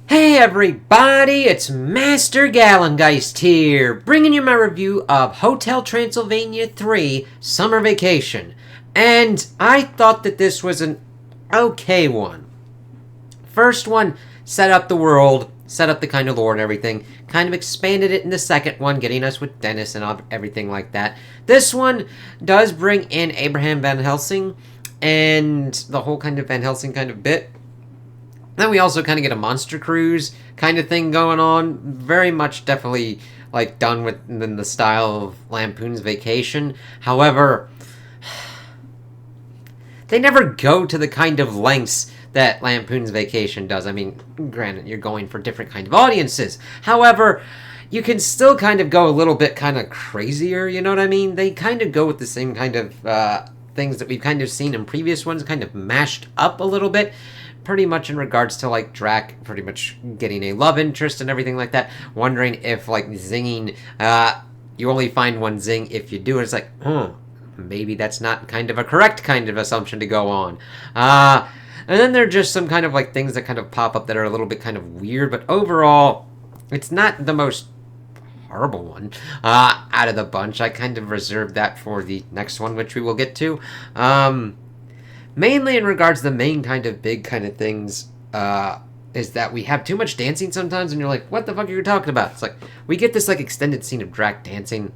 Hey everybody, it's Master Gallengeist here, bringing you my review of Hotel Transylvania 3 Summer Vacation. And I thought that this was an okay one. First one set up the world, set up the kind of lore and everything, kind of expanded it in the second one, getting us with Dennis and everything like that. This one does bring in Abraham Van Helsing and the whole kind of Van Helsing kind of bit. Then we also kind of get a monster cruise kind of thing going on. Very much definitely like done within the style of Lampoon's Vacation. However, they never go to the kind of lengths that Lampoon's Vacation does. I mean, granted, you're going for different kind of audiences. However, you can still kind of go a little bit kind of crazier, you know what I mean? They kind of go with the same kind of things that we've kind of seen in previous ones, kind of mashed up a little bit. Pretty much in regards to, like, Drac pretty much getting a love interest and everything like that. Wondering if, like, zinging, you only find one zing if you do it. It's like, maybe that's not kind of a correct kind of assumption to go on. And then there are just some kind of, like, things that kind of pop up that are a little bit kind of weird. But overall, it's not the most horrible one out of the bunch. I kind of reserved that for the next one, which we will get to. Mainly in regards to the main kind of big kind of things, is that we have too much dancing sometimes, and you're like, what the fuck are you talking about? It's like, we get this, like, extended scene of Drac dancing,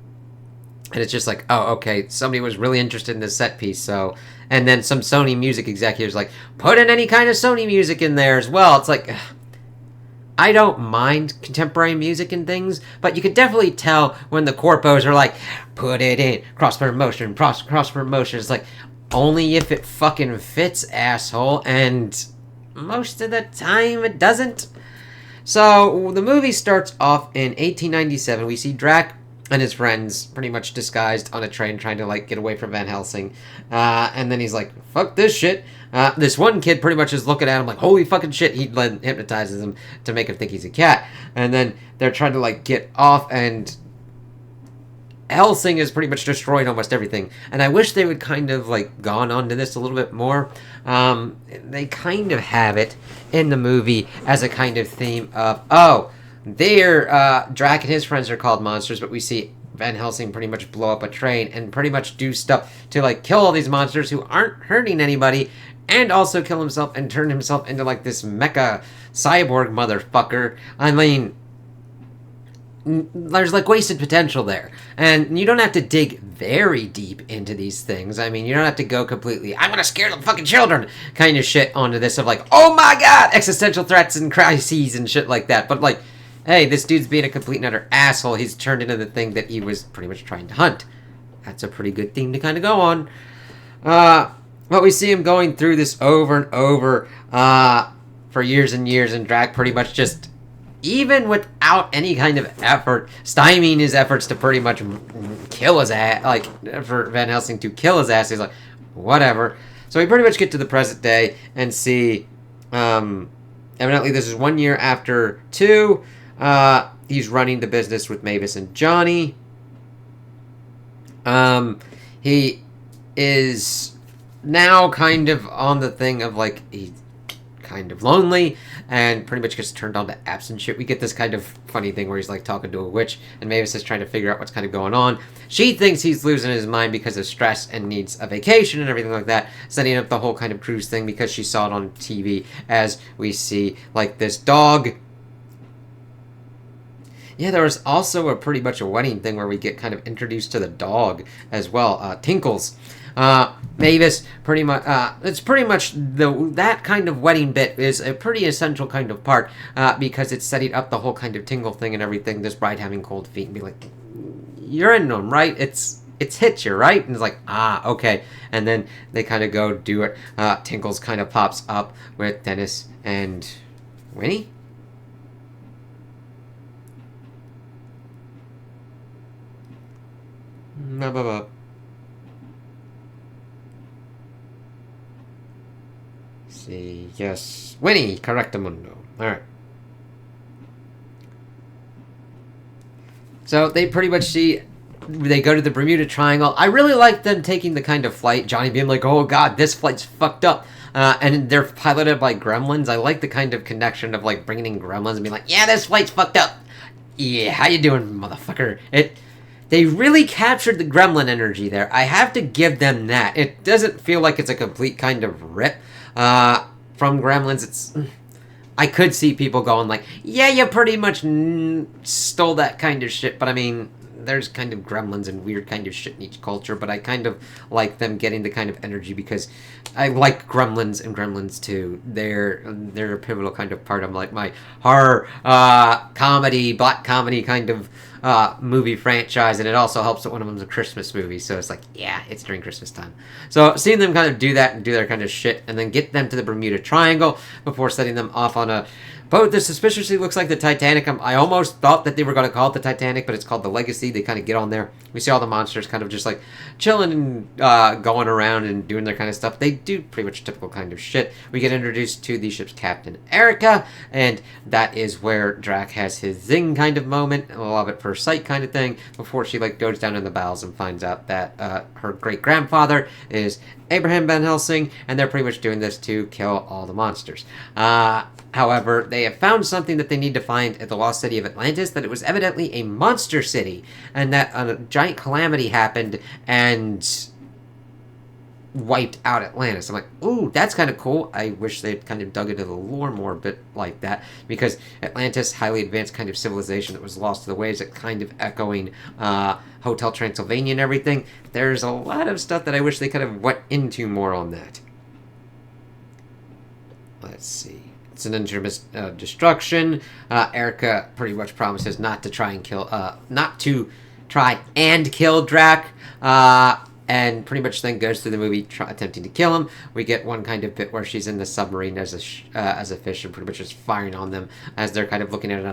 and it's just like, oh, okay, somebody was really interested in this set piece, so... And then some Sony music executives like, put in any kind of Sony music in there as well. It's like, I don't mind contemporary music and things, but you can definitely tell when the corpos are like, put it in, cross promotion. It's like, only if it fucking fits, asshole, and most of the time it doesn't. So, the movie starts off in 1897. We see Drac and his friends pretty much disguised on a train trying to, like, get away from Van Helsing. And then he's like, fuck this shit. This one kid pretty much is looking at him like, holy fucking shit. He hypnotizes him to make him think he's a cat. And then they're trying to, like, get off, and Helsing has pretty much destroyed almost everything, and I wish they would kind of, like, gone on to this a little bit more. They kind of have it in the movie as a kind of theme of, Drac and his friends are called monsters, but we see Van Helsing pretty much blow up a train and pretty much do stuff to, like, kill all these monsters who aren't hurting anybody, and also kill himself and turn himself into, like, this mecha cyborg motherfucker. I mean, there's, like, wasted potential there, and you don't have to dig very deep into these things. I mean, you don't have to go completely, I'm gonna scare the fucking children kind of shit onto this of, like, oh my god, existential threats and crises and shit like that. But, like, hey, this dude's being a complete and utter asshole. He's turned into the thing that he was pretty much trying to hunt. That's a pretty good theme to kind of go on. But we see him going through this over and over for years and years, and Drac pretty much just, even without any kind of effort, stymieing his efforts to pretty much kill his ass, like, for Van Helsing to kill his ass, he's like, whatever. So we pretty much get to the present day and see, evidently this is 1 year after 2, he's running the business with Mavis and Johnny. He is now kind of on the thing of, like, he's kind of lonely and pretty much gets turned on to apps and shit. We get this kind of funny thing where he's, like, talking to a witch, and Mavis is trying to figure out what's kind of going on. She thinks he's losing his mind because of stress and needs a vacation and everything like that, setting up the whole kind of cruise thing because she saw it on TV, as we see, like, this dog. Yeah, there was also a pretty much a wedding thing where we get kind of introduced to the dog as well, Tinkles. Mavis, pretty much, it's pretty much that kind of wedding bit is a pretty essential kind of part, because it's setting up the whole kind of tingle thing and everything, this bride having cold feet and be like, you're into him, right? It's hit you, right? And it's like, okay. And then they kind of go do it. Tinkles kind of pops up with Dennis and Winnie? See, yes, Winnie, correctamundo. Alright. So they pretty much see they go to the Bermuda Triangle. I really like them taking the kind of flight. Johnny being like, "Oh God, this flight's fucked up," and they're piloted by gremlins. I like the kind of connection of like bringing in gremlins and being like, "Yeah, this flight's fucked up. Yeah, how you doing, motherfucker?" They really captured the gremlin energy there. I have to give them that. It doesn't feel like it's a complete kind of rip from Gremlins. I could see people going like, yeah, you pretty much stole that kind of shit, but I mean, there's kind of gremlins and weird kind of shit in each culture, but I kind of like them getting the kind of energy because I like Gremlins and Gremlins 2. They're a pivotal kind of part of like my horror comedy, black comedy kind of movie franchise, and it also helps that one of them's a Christmas movie, so it's like, yeah, it's during Christmas time. So seeing them kind of do that and do their kind of shit, and then get them to the Bermuda Triangle before setting them off on a boat that suspiciously looks like the Titanic. I almost thought that they were going to call it the Titanic, but it's called the Legacy. They kind of get on there. We see all the monsters kind of just like chilling and going around and doing their kind of stuff. They do pretty much typical kind of shit. We get introduced to the ship's captain, Erica, and that is where Drac has his zing kind of moment, a love at first sight kind of thing, before she like goes down in the bowels and finds out that her great grandfather is Abraham Van Helsing, and they're pretty much doing this to kill all the monsters. However, they have found something that they need to find at the lost city of Atlantis, that it was evidently a monster city, and that a giant calamity happened and wiped out Atlantis. I'm like, ooh, that's kind of cool. I wish they'd kind of dug into the lore more a bit like that, because Atlantis, highly advanced kind of civilization that was lost to the waves, that kind of echoing Hotel Transylvania and everything. There's a lot of stuff that I wish they could have went into more on that. Let's see. It's an intremist destruction. Erica pretty much promises not to try and kill, Drac, and pretty much then goes through the movie attempting to kill him. We get one kind of bit where she's in the submarine as a fish and pretty much just firing on them as they're kind of looking at an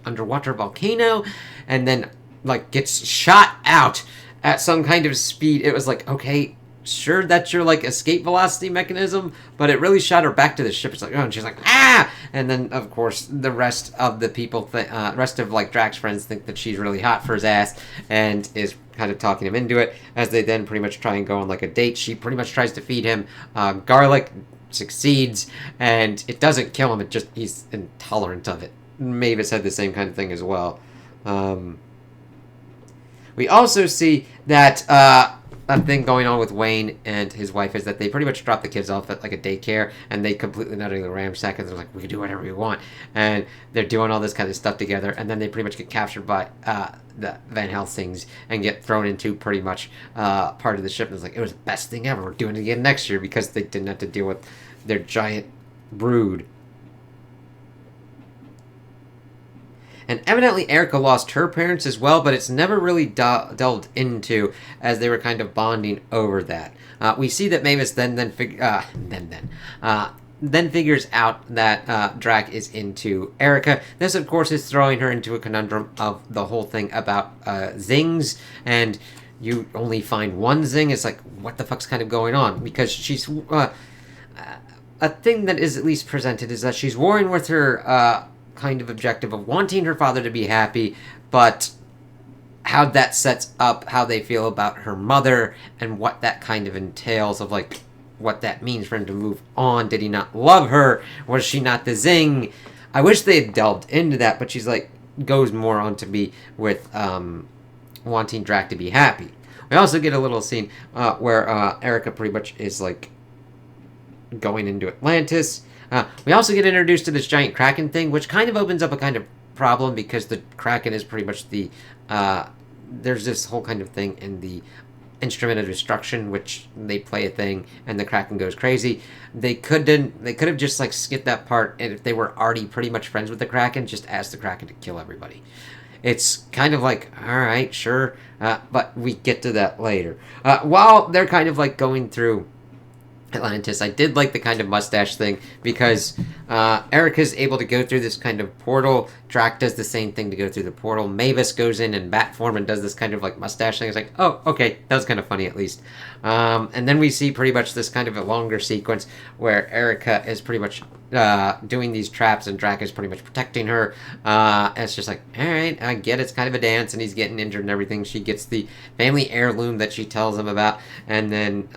underwater volcano, and then like gets shot out at some kind of speed. It was like, okay, sure, that's your like escape velocity mechanism, but it really shot her back to the ship. It's like, oh, and she's like, ah, and then of course the rest of the people, rest of like Drac's friends think that she's really hot for his ass and is kind of talking him into it. As they then pretty much try and go on like a date, she pretty much tries to feed him garlic, succeeds, and it doesn't kill him. It just, he's intolerant of it. Mavis had the same kind of thing as well. We also see that a thing going on with Wayne and his wife is that they pretty much drop the kids off at like a daycare, and they completely not the ramsack, and they're like, we can do whatever we want, and they're doing all this kind of stuff together, and then they pretty much get captured by the Van Helsings and get thrown into pretty much part of the ship. And it's like, it was the best thing ever. We're doing it again next year, because they didn't have to deal with their giant brood. And evidently Erica lost her parents as well, but it's never really delved into, as they were kind of bonding over that. We see that Mavis then figures out that Drac is into Erica. This, of course, is throwing her into a conundrum of the whole thing about zings, and you only find one zing. It's like, what the fuck's kind of going on? Because she's... a thing that is at least presented is that she's warring with her... kind of objective of wanting her father to be happy, but how that sets up how they feel about her mother and what that kind of entails of like what that means for him to move on. Did he not love her? Was she not the zing? I wish they had delved into that, but she's like goes more on to be with wanting Drac to be happy. We also get a little scene where Erica pretty much is like going into Atlantis. We also get introduced to this giant Kraken thing, which kind of opens up a kind of problem, because the Kraken is pretty much the... there's this whole kind of thing in the Instrument of Destruction, which they play a thing, and the Kraken goes crazy. They could have just, like, skipped that part, and if they were already pretty much friends with the Kraken, just ask the Kraken to kill everybody. It's kind of like, alright, sure, but we get to that later. While they're kind of, like, going through... Atlantis. I did like the kind of mustache thing because Erica's able to go through this kind of portal. Drac does the same thing to go through the portal. Mavis goes in bat form and does this kind of like mustache thing. It's like, oh, okay, that was kind of funny at least. And then we see pretty much this kind of a longer sequence where Erica is pretty much doing these traps and Drac is pretty much protecting her. And it's just like, all right, I get it's kind of a dance and he's getting injured and everything. She gets the family heirloom that she tells him about, and then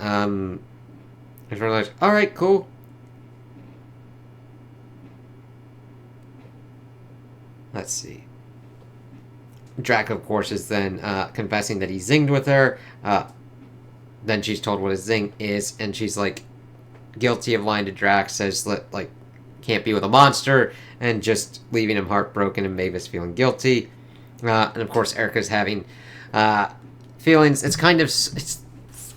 it's really like, all right, cool. Let's see. Drac, of course, is then confessing that he zinged with her. Then she's told what a zing is, and she's like guilty of lying to Drac. Says like can't be with a monster, and just leaving him heartbroken, and Mavis feeling guilty. And of course, Erica's having feelings. It's kind of it's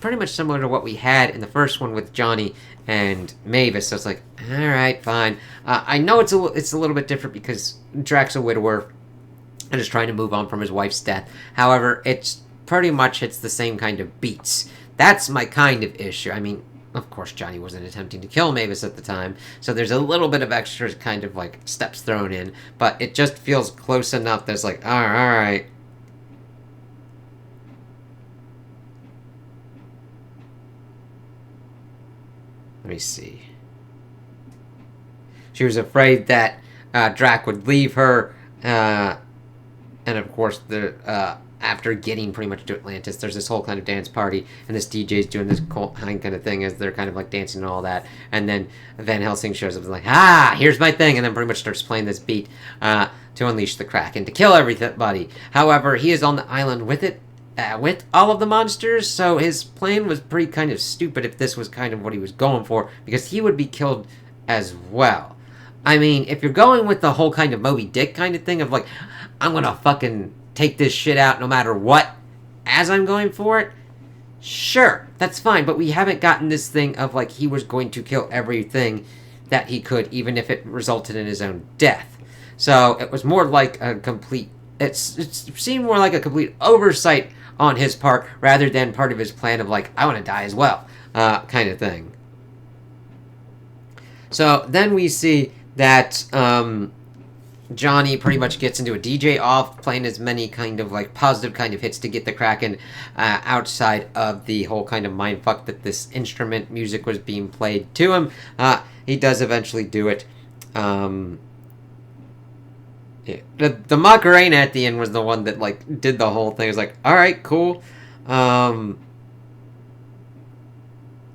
pretty much similar to what we had in the first one with Johnny and Mavis. So it's like, all right, fine. I know it's a little bit different because Drac's a widower and is trying to move on from his wife's death. However, it's pretty much hits the same kind of beats. That's my kind of issue. I mean, of course, Johnny wasn't attempting to kill Mavis at the time, so there's a little bit of extra kind of like steps thrown in, but it just feels close enough that it's like, all right. Let me see. She was afraid that Drac would leave her, and of course, after getting pretty much to Atlantis, there's this whole kind of dance party, and this DJ's doing this kind of thing as they're kind of like dancing and all that, and then Van Helsing shows up and is like, here's my thing, and then pretty much starts playing this beat to unleash the Kraken, to kill everybody. However, he is on the island with it, with all of the monsters, so his plan was pretty kind of stupid if this was kind of what he was going for, because he would be killed as well. I mean, if you're going with the whole kind of Moby Dick kind of thing of like, I'm gonna fucking take this shit out no matter what as I'm going for it, sure, that's fine, but we haven't gotten this thing of like he was going to kill everything that he could, even if it resulted in his own death. So it was more like a complete, it seemed more like a complete oversight on his part rather than part of his plan of like, I want to die as well, kind of thing. So then we see that Johnny pretty much gets into a DJ off, playing as many kind of like positive kind of hits to get the Kraken outside of the whole kind of mindfuck that this instrument music was being played to him. He does eventually do it. Yeah. The Macarena at the end was the one that like did the whole thing. It was like, all right, cool. The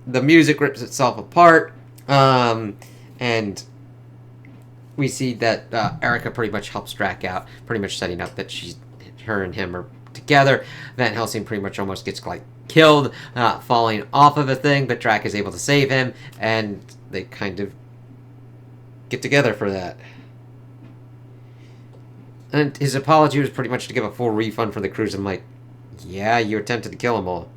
music rips itself apart, and we see that Erica pretty much helps Drac out, pretty much setting up that her and him are together. Van Helsing pretty much almost gets like killed, falling off of a thing, but Drac is able to save him, and they kind of get together for that. And his apology was pretty much to give a full refund for the cruise. I'm like, yeah, you attempted to kill them all.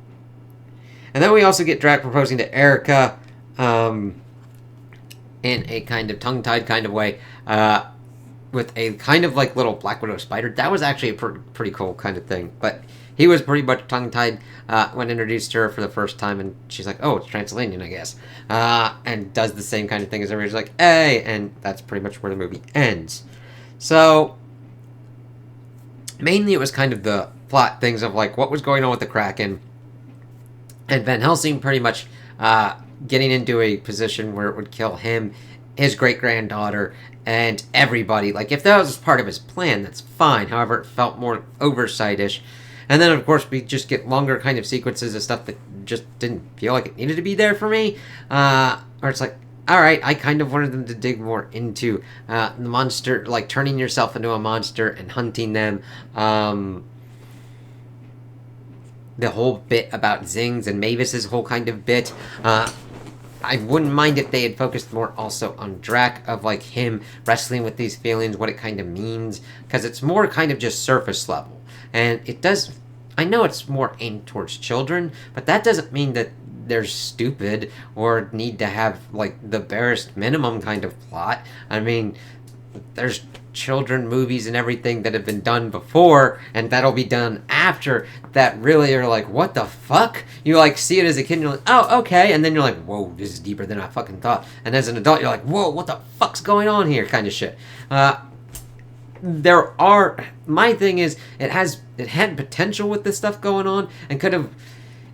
And then we also get Drac proposing to Erica in a kind of tongue-tied kind of way with a kind of like little Black Widow spider. That was actually a pretty cool kind of thing. But he was pretty much tongue-tied when introduced to her for the first time. And she's like, oh, it's Transylvanian, I guess. And does the same kind of thing as everybody's like, hey. And that's pretty much where the movie ends. So mainly it was kind of the plot things of like what was going on with the Kraken, and Van Helsing pretty much getting into a position where it would kill him, his great-granddaughter, and everybody. Like, if that was part of his plan, that's fine. However, it felt more oversight-ish. And then, of course, we just get longer kind of sequences of stuff that just didn't feel like it needed to be there for me. Or it's like, alright, I kind of wanted them to dig more into the monster, like turning yourself into a monster and hunting them. The whole bit about Zing's and Mavis's whole kind of bit. I wouldn't mind if they had focused more also on Drac, of like him wrestling with these feelings, what it kind of means, because it's more kind of just surface level. And it does, I know it's more aimed towards children, but that doesn't mean that they're stupid or need to have like the barest minimum kind of plot. I mean, there's children movies and everything that have been done before and that'll be done after that really are like, what the fuck? You like see it as a kid and you're like, oh, okay, and then you're like, whoa, this is deeper than I fucking thought. And as an adult you're like, whoa, what the fuck's going on here, kind of shit. My thing is, it had potential with this stuff going on and could have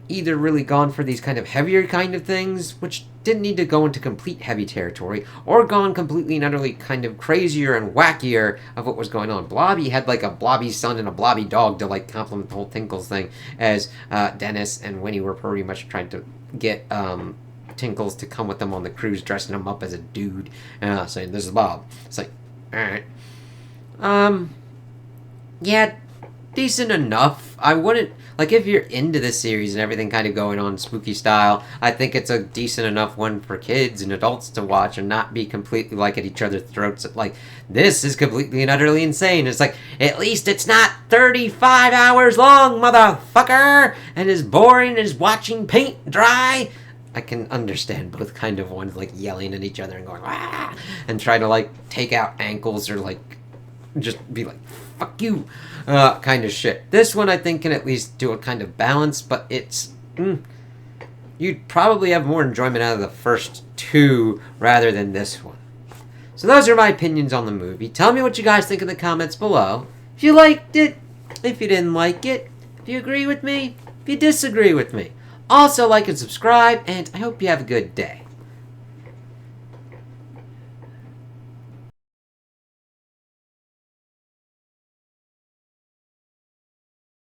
either really gone for these kind of heavier kind of things, which didn't need to go into complete heavy territory, or gone completely and utterly kind of crazier and wackier of what was going on. Blobby had like a blobby son and a blobby dog to like complement the whole Tinkles thing, as Dennis and Winnie were pretty much trying to get Tinkles to come with them on the cruise, dressing him up as a dude, saying, this is Bob. It's like, alright. Yeah, decent enough. I wouldn't, like, if you're into this series and everything kind of going on spooky style, I think it's a decent enough one for kids and adults to watch and not be completely, like, at each other's throats. Like, this is completely and utterly insane. It's like, at least it's not 35 hours long, motherfucker, and as boring as watching paint dry. I can understand both kind of ones, like, yelling at each other and going, ah, and trying to, like, take out ankles or, like, just be like, fuck you, kind of shit. This one I think can at least do a kind of balance, but it's, you'd probably have more enjoyment out of the first two rather than this one. So those are my opinions on the movie. Tell me what you guys think in the comments below. If you liked it, if you didn't like it, if you agree with me, if you disagree with me. Also like and subscribe, and I hope you have a good day.